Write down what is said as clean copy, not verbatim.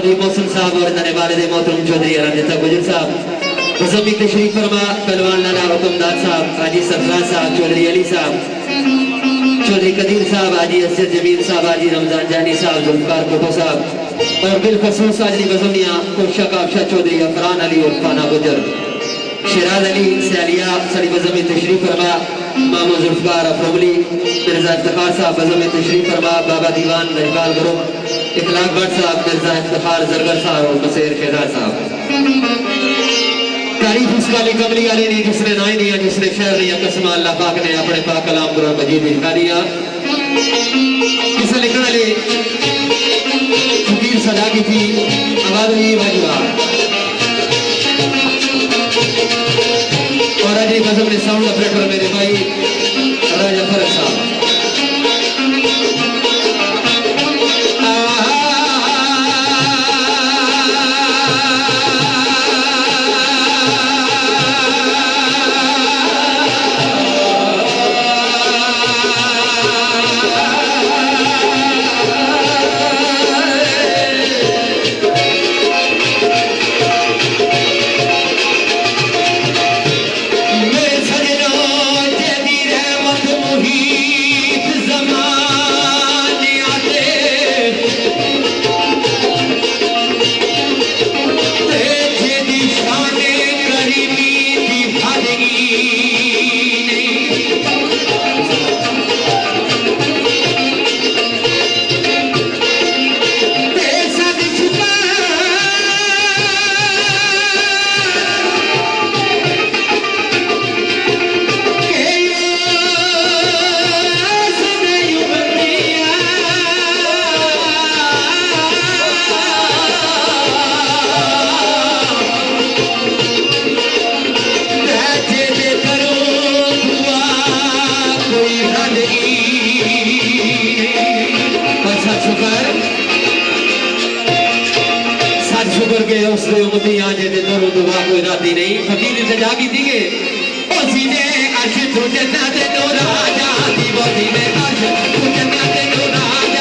चौधरी मोहसिन साहब और इन्होंने वालिद मोहतरम चौधरी रंजिता गुजर साहब, मुजम्मी तशरीफ फरमा पहलवान लाला हुकुमदार साहब, हाजी सरफराज साहब, चौधरी अली साहब, चौधरी कदीर साहब, हाजी असद जमील साहब, हाजी रमजान जानी साहब, जुल्फकार भुट्टो साहब और बिलखसूस हाजी बजमिया कोशा काबशा चौधरी अफरान अली और फाना गुजर, शिराज अली सैलिया सड़ी बजमी तशरीफ फरमा, मामू जुल्फकार अफरोमली, मिर्जा इफ्तिखार साहब बजमी तशरीफ फरमा, बाबा दीवान लजपाल ग्रुप, इखलाक भट्ट साहब, मिर्जा इफ्तिखार जरगर साहब और मसेर शेजार साहब। तारीफ उसका कमली वाली नहीं जिसने ना ही दिया, जिसने शहर दिया कसम अल्लाह पाक ने अपने पाक कलाम कुरान मजीद में लिखा दिया। जिसे लिखने वाले फकीर सदा की थी आवाज हुई वाजिबा और आज गजब ने साउंड ऑपरेटर मेरे भाई राजा फरक साहब। कोई राती नहीं फकीर सजा की थी के उसी ने अर्श तुझे ना दे तो राजा दी वो दी ने अर्श तुझे ना दे तो राजा